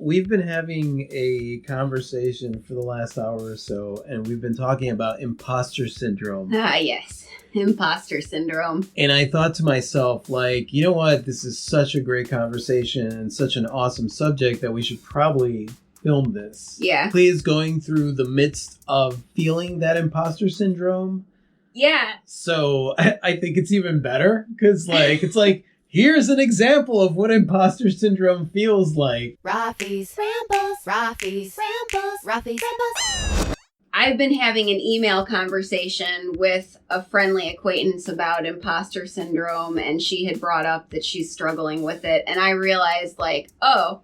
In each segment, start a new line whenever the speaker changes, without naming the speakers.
we've been having a conversation for the last hour or so, and we've been talking about imposter syndrome.
Ah, yes. Imposter syndrome.
And I thought to myself, like, you know what? This is such a great conversation and such an awesome subject that we should probably film this.
Yeah.
Klee is going through the midst of feeling that imposter syndrome.
Yeah.
So I think it's even better because, like, it's like, here's an example of what imposter syndrome feels like.
Rafi's Rambles, Rafi's Rambles, Rafi's Rambles.
I've been having an email conversation with a friendly acquaintance about imposter syndrome, and she had brought up that she's struggling with it. And I realized, like, oh,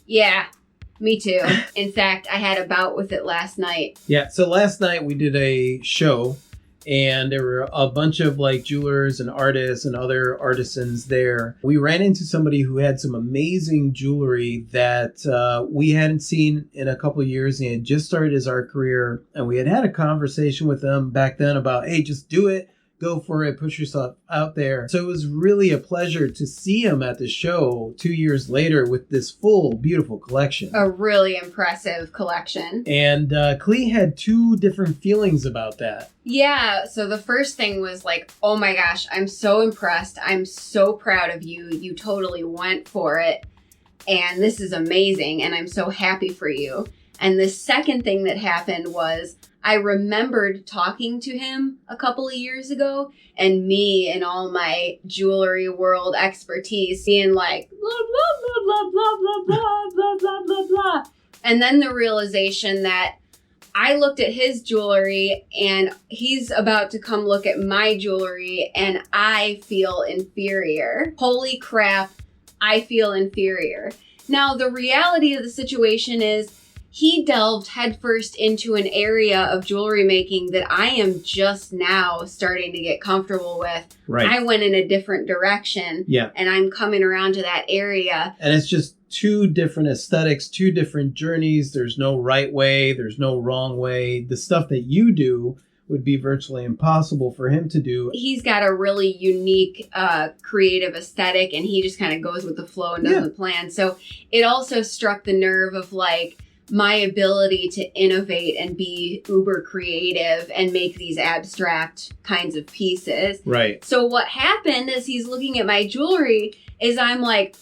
yeah, me too. In fact, I had a bout with it last night.
Yeah, so last night we did a show, and there were a bunch of like jewelers and artists and other artisans there. We ran into somebody who had some amazing jewelry that we hadn't seen in a couple of years. He had just started his art career, and we had a conversation with them back then about, hey, just do it. Go for it. Push yourself out there. So it was really a pleasure to see him at the show 2 years later with this full, beautiful collection.
A really impressive collection.
And Klee had two different feelings about that.
Yeah, so the first thing was like, oh my gosh, I'm so impressed. I'm so proud of you. You totally went for it. And this is amazing. And I'm so happy for you. And the second thing that happened was I remembered talking to him a couple of years ago, and me and all my jewelry world expertise being like, blah, blah, blah, blah, blah, blah, blah, blah, blah, blah. And then the realization that I looked at his jewelry, and he's about to come look at my jewelry, and I feel inferior. Holy crap, I feel inferior. Now, the reality of the situation is, he delved headfirst into an area of jewelry making that I am just now starting to get comfortable with.
Right.
I went in a different direction.
Yeah.
And I'm coming around to that area.
And it's just two different aesthetics, two different journeys. There's no right way. There's no wrong way. The stuff that you do would be virtually impossible for him to do.
He's got a really unique creative aesthetic, and he just kind of goes with the flow and doesn't plan. So it also struck the nerve of like, my ability to innovate and be uber creative and make these abstract kinds of pieces.
Right.
So what happened as he's looking at my jewelry is I'm like,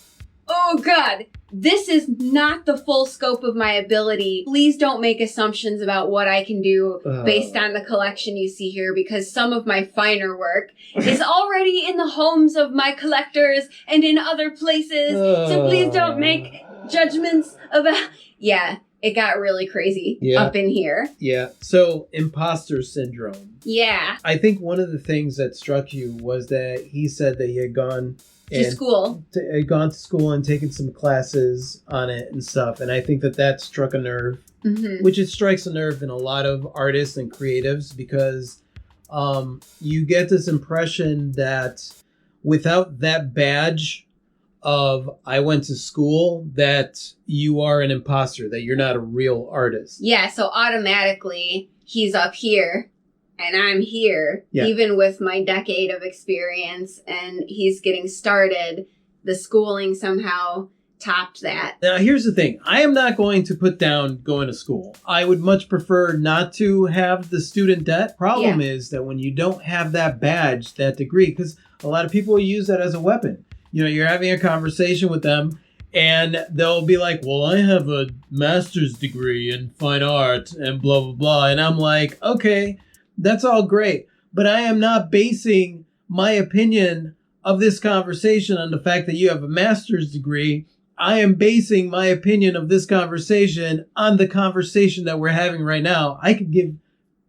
oh God, this is not the full scope of my ability. Please don't make assumptions about what I can do based on the collection you see here, because some of my finer work is already in the homes of my collectors and in other places. So please don't make judgments about... Yeah. It got really crazy up in here.
Yeah. So, imposter syndrome.
Yeah.
I think one of the things that struck you was that he said that he had gone
to school
and taken some classes on it and stuff. And I think that struck a nerve, which it strikes a nerve in a lot of artists and creatives, because you get this impression that without that badge of I went to school, that you are an imposter, that you're not a real artist.
Yeah, so automatically he's up here and I'm here, even with my decade of experience, and he's getting started. The schooling somehow topped that.
Now, here's the thing. I am not going to put down going to school. I would much prefer not to have the student debt. Problem is that when you don't have that badge, that degree, because a lot of people use that as a weapon. You know, you're having a conversation with them and they'll be like, well, I have a master's degree in fine art and blah, blah, blah. And I'm like, okay, that's all great. But I am not basing my opinion of this conversation on the fact that you have a master's degree. I am basing my opinion of this conversation on the conversation that we're having right now. I could give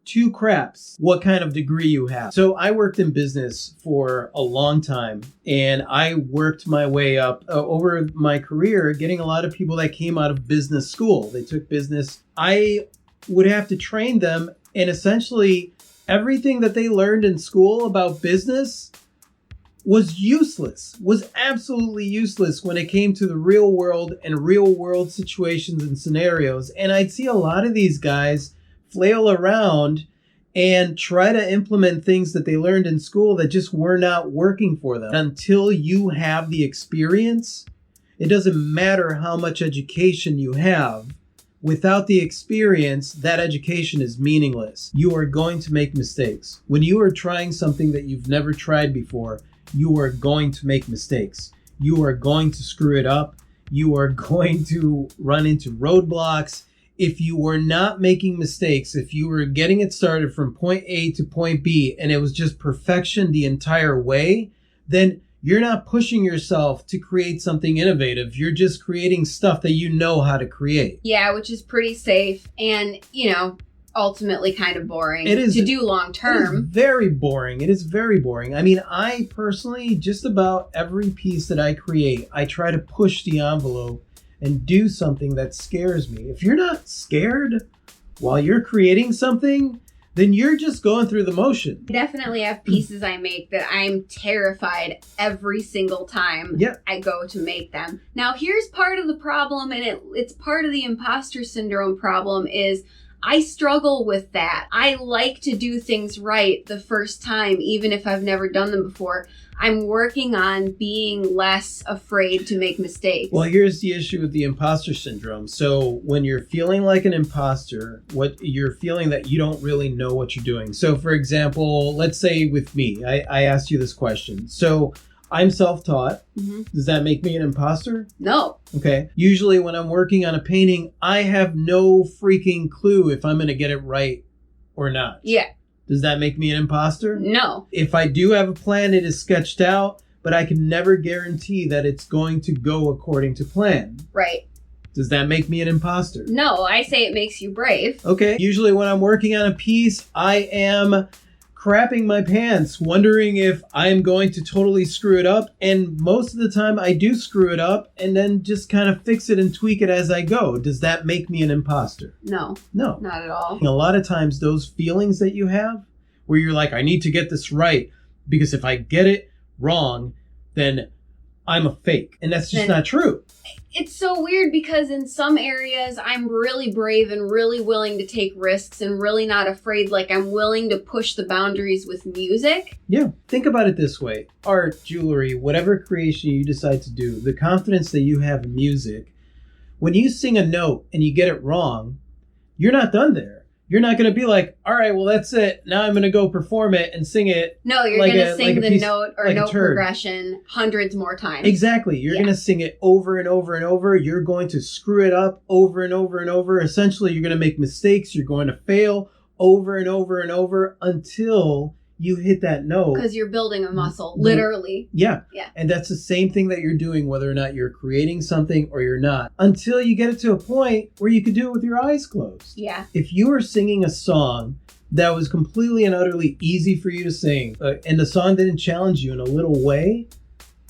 two craps what kind of degree you have. So I worked in business for a long time, and I worked my way up over my career, getting a lot of people that came out of business school. They took business. I would have to train them, and essentially everything that they learned in school about business was useless, was absolutely useless when it came to the real world and real world situations and scenarios. And I'd see a lot of these guys flail around and try to implement things that they learned in school that just were not working for them. Until you have the experience, It doesn't matter how much education you have. Without the experience, that education is meaningless. You are going to make mistakes. When you are trying something that you've never tried before, you are going to make mistakes. You are going to screw it up. You are going to run into roadblocks. If you were not making mistakes, if you were getting it started from point A to point B and it was just perfection the entire way, then you're not pushing yourself to create something innovative. You're just creating stuff that you know how to create.
Yeah, which is pretty safe and, ultimately kind of boring
It is
to do long
It is
term.
very boring. It is very boring. I mean, I personally, just about every piece that I create, I try to push the envelope and do something that scares me. If you're not scared while you're creating something, then you're just going through the motion.
I definitely have pieces I make that I'm terrified every single time I go to make them. Now, here's part of the problem, and it's part of the imposter syndrome problem is I struggle with that. I like to do things right the first time, even if I've never done them before. I'm working on being less afraid to make mistakes.
Well, here's the issue with the imposter syndrome. So when you're feeling like an imposter, what you're feeling that you don't really know what you're doing. So for example, let's say with me, I asked you this question. So I'm self-taught.
Mm-hmm.
Does that make me an imposter?
No.
Okay. Usually when I'm working on a painting, I have no freaking clue if I'm going to get it right or not.
Yeah.
Does that make me an imposter?
No.
If I do have a plan, it is sketched out, but I can never guarantee that it's going to go according to plan.
Right.
Does that make me an imposter?
No, I say it makes you brave.
Okay. Usually when I'm working on a piece, I am crapping my pants, wondering if I'm going to totally screw it up. And most of the time I do screw it up and then just kind of fix it and tweak it as I go. Does that make me an imposter?
No.
No.
Not at all.
A lot of times those feelings that you have where you're like, I need to get this right because if I get it wrong, then I'm a fake. And that's just not true.
It's so weird because in some areas I'm really brave and really willing to take risks and really not afraid. Like I'm willing to push the boundaries with music.
Yeah. Think about it this way. Art, jewelry, whatever creation you decide to do, the confidence that you have in music, when you sing a note and you get it wrong, you're not done there. You're not going to be like, all right, well, that's it. Now I'm going to go perform it and sing it.
No, you're
like
going to sing
like
the
piece,
note or
like
note progression hundreds more times.
Exactly. You're going to sing it over and over and over. You're going to screw it up over and over and over. Essentially, you're going to make mistakes. You're going to fail over and over and over until you hit that note.
Because you're building a muscle, literally.
Yeah.
Yeah.
And that's the same thing that you're doing, whether or not you're creating something or you're not, until you get it to a point where you could do it with your eyes closed.
Yeah.
If you were singing a song that was completely and utterly easy for you to sing, and the song didn't challenge you in a little way,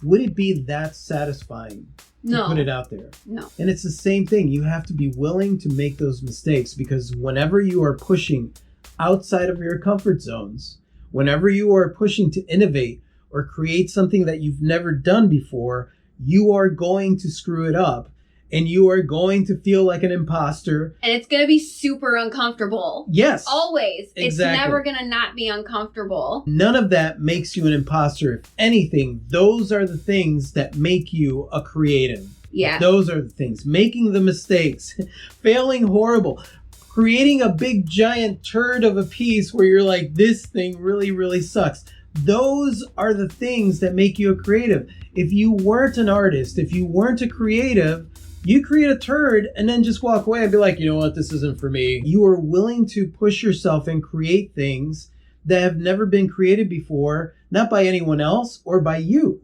would it be that satisfying to put it out there?
No.
And it's the same thing. You have to be willing to make those mistakes because whenever you are pushing outside of your comfort zones, whenever you are pushing to innovate or create something that you've never done before, you are going to screw it up and you are going to feel like an imposter.
And it's going to be super uncomfortable.
Yes.
Always.
Exactly.
It's never going to not be uncomfortable.
None of that makes you an imposter. If anything, those are the things that make you a creative.
Yeah.
Those are the things. Making the mistakes, failing horrible, creating a big giant turd of a piece where you're like, this thing really, really sucks. Those are the things that make you a creative. If you weren't an artist, if you weren't a creative, you create a turd and then just walk away and be like, you know what, this isn't for me. You are willing to push yourself and create things that have never been created before, not by anyone else or by you.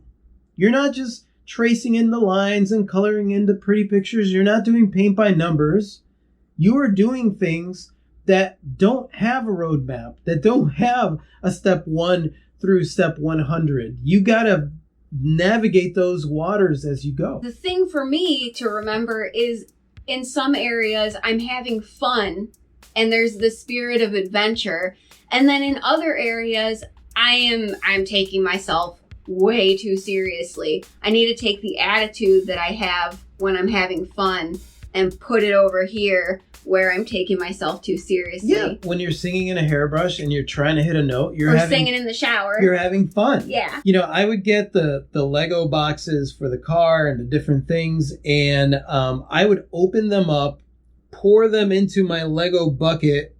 You're not just tracing in the lines and coloring in the pretty pictures. You're not doing paint by numbers. You are doing things that don't have a roadmap, that don't have a step 1 through step 100. You got to navigate those waters as you go.
The thing for me to remember is in some areas I'm having fun and there's the spirit of adventure. And then in other areas I'm taking myself way too seriously. I need to take the attitude that I have when I'm having fun and put it over here where I'm taking myself too seriously.
Yeah, when you're singing in a hairbrush and you're trying to hit a note,
or singing in the shower.
You're having fun.
Yeah.
You know, I would get the Lego boxes for the car and the different things, and I would open them up, pour them into my Lego bucket,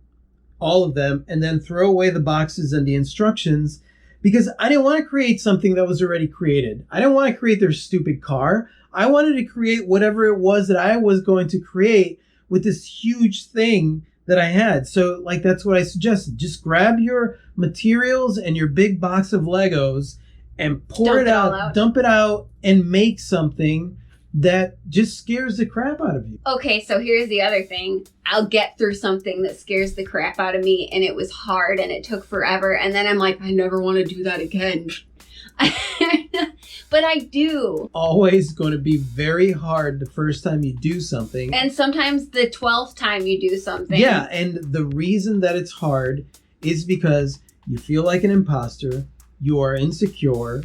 all of them, and then throw away the boxes and the instructions because I didn't want to create something that was already created. I didn't want to create their stupid car. I wanted to create whatever it was that I was going to create with this huge thing that I had. So like, that's what I suggested. Just grab your materials and your big box of Legos and pour it out, dump it out, and make something that just scares the crap out of you.
Okay, so here's the other thing. I'll get through something that scares the crap out of me, and it was hard and it took forever, and then I'm like, I never want to do that again. But I do.
Always going to be very hard the first time you do something.
And sometimes the 12th time you do something.
Yeah, and the reason that it's hard is because you feel like an imposter, you are insecure,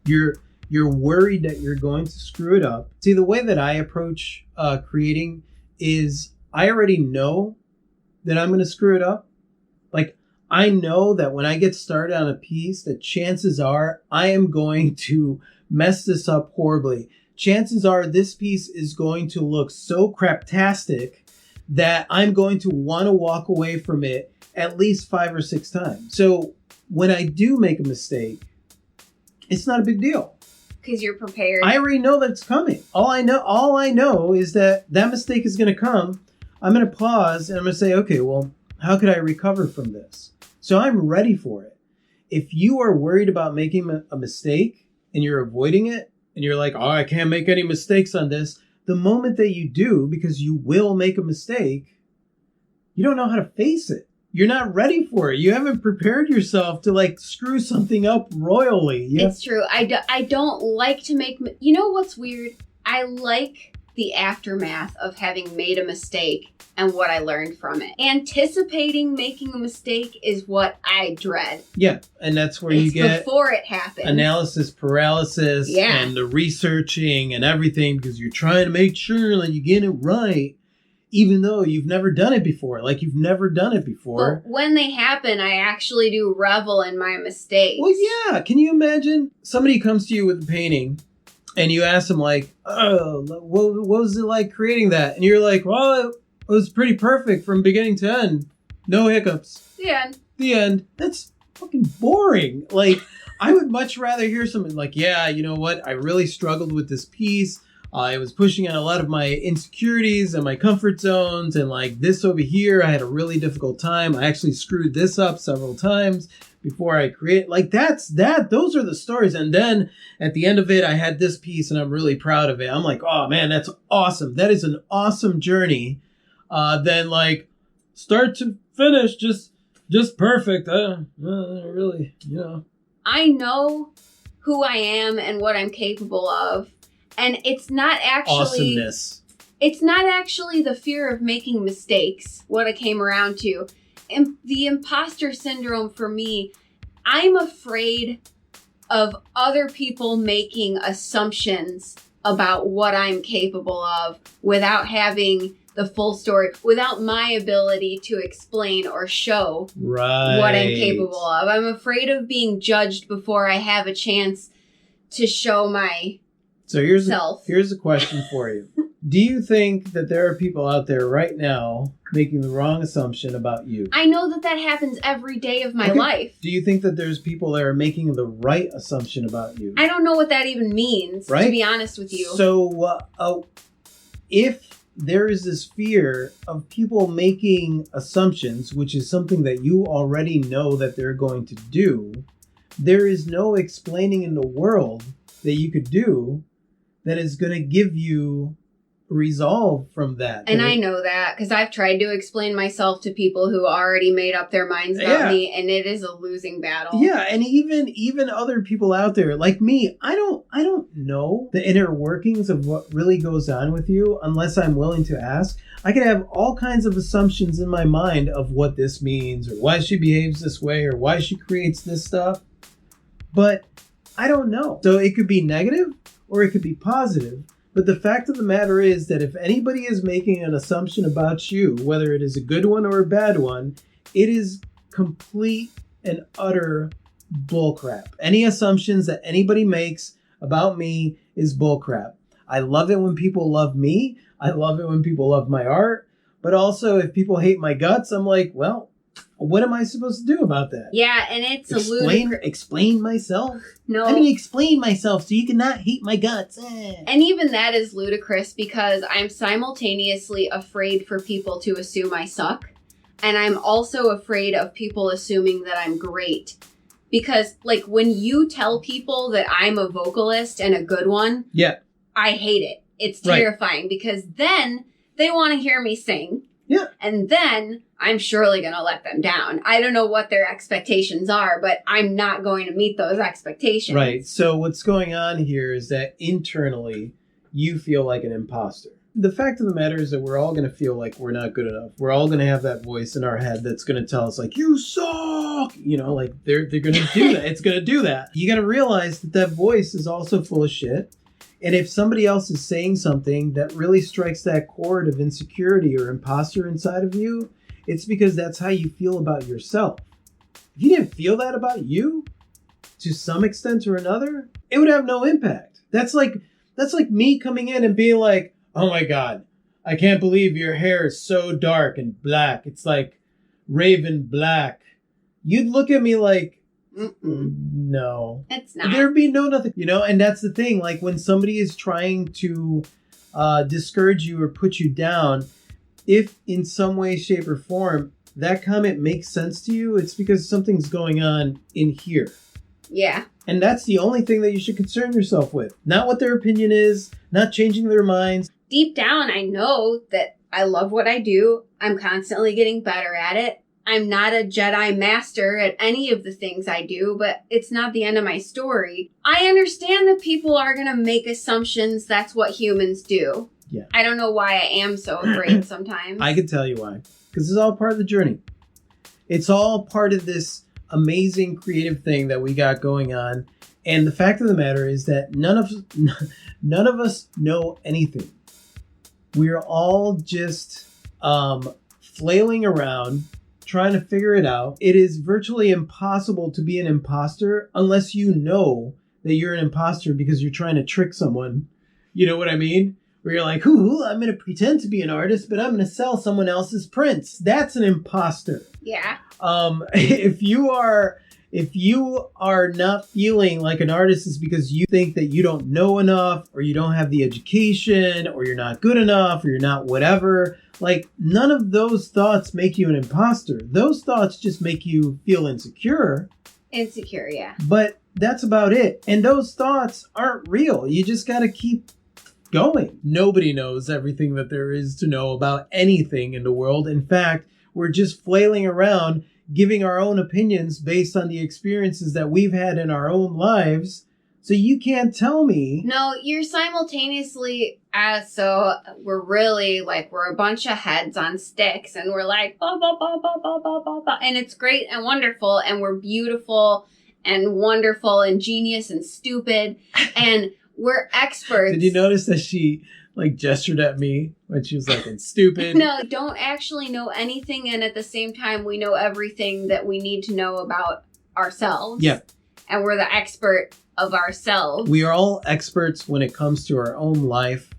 you're worried that you're going to screw it up. See, the way that I approach creating is I already know that I'm going to screw it up. Like, I know that when I get started on a piece, that chances are I am going to mess this up horribly. Chances are this piece is going to look so craptastic that I'm going to want to walk away from it at least 5 or 6 times. So when I do make a mistake, it's not a big deal.
Because you're prepared.
I already know that it's coming. All I know is that mistake is going to come. I'm going to pause and I'm going to say, okay, well, how could I recover from this? So I'm ready for it. If you are worried about making a mistake and you're avoiding it and you're like, oh, I can't make any mistakes on this. The moment that you do, because you will make a mistake, you don't know how to face it. You're not ready for it. You haven't prepared yourself to like screw something up royally.
It's true. I don't like to make... You know what's weird? I like the aftermath of having made a mistake and what I learned from it. Anticipating making a mistake is what I dread.
Yeah, and that's where you get...
before it happens.
Analysis paralysis and the researching and everything because you're trying to make sure that you get it right. Even though you've never done it before. Like, you've never done it before.
But when they happen, I actually do revel in my mistakes.
Well, yeah. Can you imagine? Somebody comes to you with a painting, and you ask them, like, oh, what was it like creating that? And you're like, well, it was pretty perfect from beginning to end. No hiccups.
The end.
The end. That's fucking boring. Like, I would much rather hear something like, yeah, you know what? I really struggled with this piece. I was pushing on a lot of my insecurities and my comfort zones, and like this over here, I had a really difficult time. I actually screwed this up several times before I create. Like those are the stories. And then at the end of it, I had this piece and I'm really proud of it. I'm like, oh man, that's awesome. That is an awesome journey. Then like start to finish, just perfect. Really, you know.
I know who I am and what I'm capable of. And it's not actually
awesomeness.
It's not actually the fear of making mistakes, what I came around to. And the imposter syndrome for me, I'm afraid of other people making assumptions about what I'm capable of without having the full story, without my ability to explain or show what I'm capable of. I'm afraid of being judged before I have a chance to show my...
So here's a question for you. Do you think that there are people out there right now making the wrong assumption about you?
I know that happens every day of my life.
Do you think that there's people that are making the right assumption about you?
I don't know what that even means, to be honest with you.
So if there is this fear of people making assumptions, which is something that you already know that they're going to do, there is no explaining in the world that you could do that is going to give you resolve from that.
And I know that because I've tried to explain myself to people who already made up their minds about me, and it is a losing battle.
Yeah, and even other people out there like me, I don't know the inner workings of what really goes on with you unless I'm willing to ask. I could have all kinds of assumptions in my mind of what this means or why she behaves this way or why she creates this stuff, but I don't know. So it could be negative or it could be positive, But the fact of the matter is that if anybody is making an assumption about you, whether it is a good one or a bad one, it is complete and utter bullcrap. Any assumptions that anybody makes about me is bullcrap. I love it when people love me. I love it when people love my art. But also, if people hate my guts, I'm like, well, what am I supposed to do about that?
Yeah, and it's
Explain myself?
No.
I mean, explain myself so you cannot hate my guts.
And even that is ludicrous because I'm simultaneously afraid for people to assume I suck. And I'm also afraid of people assuming that I'm great. Because, like, when you tell people that I'm a vocalist and a good one,
yeah,
I hate it. It's terrifying because then they want to hear me sing.
Yeah.
And then I'm surely going to let them down. I don't know what their expectations are, but I'm not going to meet those expectations.
Right. So what's going on here is that internally you feel like an imposter. The fact of the matter is that we're all going to feel like we're not good enough. We're all going to have that voice in our head that's going to tell us like, you suck. You know, like they're going to do that. It's going to do that. You got to realize that that voice is also full of shit. And if somebody else is saying something that really strikes that chord of insecurity or imposter inside of you, it's because that's how you feel about yourself. If you didn't feel that about you, to some extent or another, it would have no impact. That's like me coming in and being like, oh my God, I can't believe your hair is so dark and black. It's like raven black. You'd look at me like, no,
it's not.
There'd be no nothing, you know. And that's the thing. Like when somebody is trying to discourage you or put you down, if in some way, shape, or form that comment makes sense to you, it's because something's going on in here.
Yeah.
And that's the only thing that you should concern yourself with. Not what their opinion is, not changing their minds.
Deep down, I know that I love what I do. I'm constantly getting better at it. I'm not a Jedi master at any of the things I do, but it's not the end of my story. I understand that people are going to make assumptions. That's what humans do.
Yeah.
I don't know why I am so afraid sometimes.
I can tell you why. Because it's all part of the journey. It's all part of this amazing creative thing that we got going on. And the fact of the matter is that none of us know anything. We're all just flailing around, trying to figure it out. It is virtually impossible to be an imposter unless you know that you're an imposter because you're trying to trick someone. You know what I mean? Where you're like, ooh, I'm going to pretend to be an artist, but I'm going to sell someone else's prints. That's an imposter.
Yeah.
If you are not feeling like an artist is because you think that you don't know enough or you don't have the education or you're not good enough or you're not whatever. Like, none of those thoughts make you an imposter. Those thoughts just make you feel insecure.
Insecure, yeah.
But that's about it. And those thoughts aren't real. You just got to keep going. Nobody knows everything that there is to know about anything in the world. In fact, we're just flailing around, giving our own opinions based on the experiences that we've had in our own lives. So you can't tell me.
No, you're simultaneously, so we're really like, we're a bunch of heads on sticks and we're like, blah, blah, blah, blah, blah, blah, blah, blah. And it's great and wonderful and we're beautiful and wonderful and genius and stupid and we're experts.
Did you notice that she like gestured at me when she was like, and stupid?
No, don't actually know anything. And at the same time, we know everything that we need to know about ourselves.
Yeah.
And we're the expert of ourselves.
We are all experts when it comes to our own life,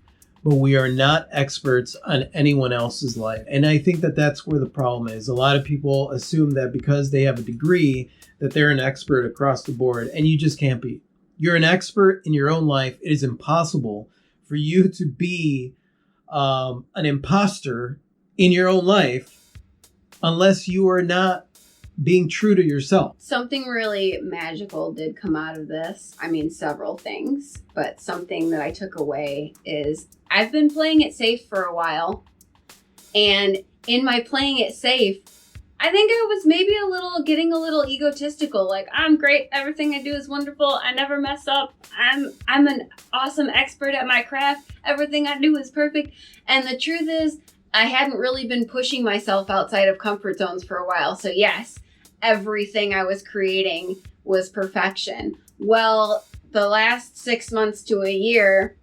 but we are not experts on anyone else's life. And I think that that's where the problem is. A lot of people assume that because they have a degree that they're an expert across the board, and you just can't be. You're an expert in your own life. It is impossible for you to be an imposter in your own life unless you are not being true to yourself.
Something really magical did come out of this. I mean, several things, but something that I took away is I've been playing it safe for a while. And in my playing it safe, I think I was maybe getting a little egotistical. Like, I'm great. Everything I do is wonderful. I never mess up. I'm an awesome expert at my craft. Everything I do is perfect. And the truth is, I hadn't really been pushing myself outside of comfort zones for a while. So yes, everything I was creating was perfection. Well, the last 6 months to a year,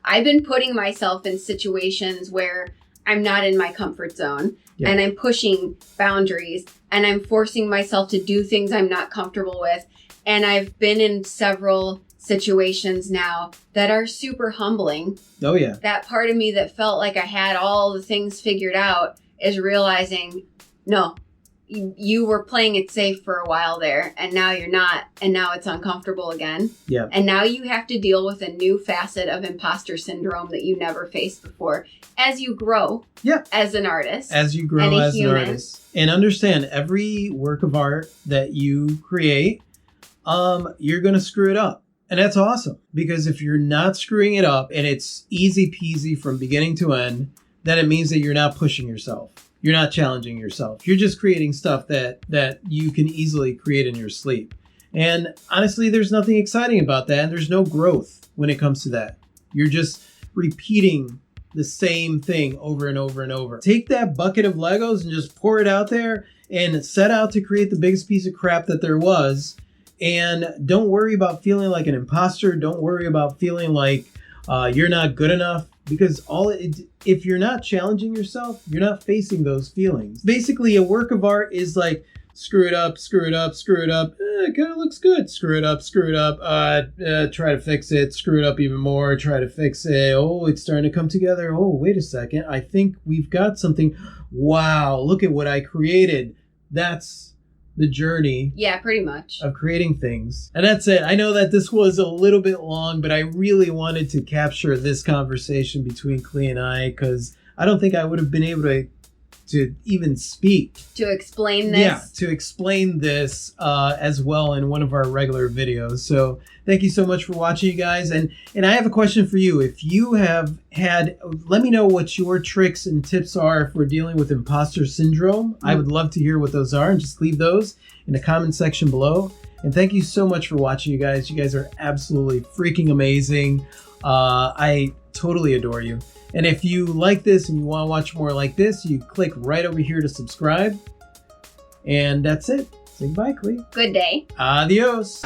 I've been putting myself in situations where I'm not in my comfort zone and I'm pushing boundaries and I'm forcing myself to do things I'm not comfortable with. And I've been in several situations now that are super humbling.
Oh, yeah.
That part of me that felt like I had all the things figured out is realizing, no, you were playing it safe for a while there, and now you're not, and now it's uncomfortable again.
Yeah.
And now you have to deal with a new facet of imposter syndrome that you never faced before as you grow as an artist.
As you grow as an artist. And understand, every work of art that you create, you're going to screw it up. And that's awesome, because if you're not screwing it up and it's easy peasy from beginning to end, then it means that you're not pushing yourself. You're not challenging yourself. You're just creating stuff that you can easily create in your sleep. And honestly, there's nothing exciting about that. And there's no growth when it comes to that. You're just repeating the same thing over and over and over. Take that bucket of Legos and just pour it out there and set out to create the biggest piece of crap that there was. And don't worry about feeling like an imposter. Don't worry about feeling like you're not good enough. Because if you're not challenging yourself, you're not facing those feelings. Basically, a work of art is like, screw it up, screw it up, screw it up. It kind of looks good. Screw it up, try to fix it. Screw it up even more, try to fix it. Oh, it's starting to come together. Oh, wait a second. I think we've got something. Wow, look at what I created. That's the journey.
Yeah, pretty much.
Of creating things. And that's it. I know that this was a little bit long, but I really wanted to capture this conversation between Klee and I, because I don't think I would have been able to even speak.
To explain this?
Yeah, to explain this as well in one of our regular videos. So thank you so much for watching, you guys. And I have a question for you. If you have had, let me know what your tricks and tips are for dealing with imposter syndrome. I would love to hear what those are, and just leave those in the comment section below. And thank you so much for watching, you guys. You guys are absolutely freaking amazing. I totally adore you. And if you like this and you want to watch more like this, you click right over here to subscribe. And that's it. Say goodbye, Klee.
Good day.
Adios.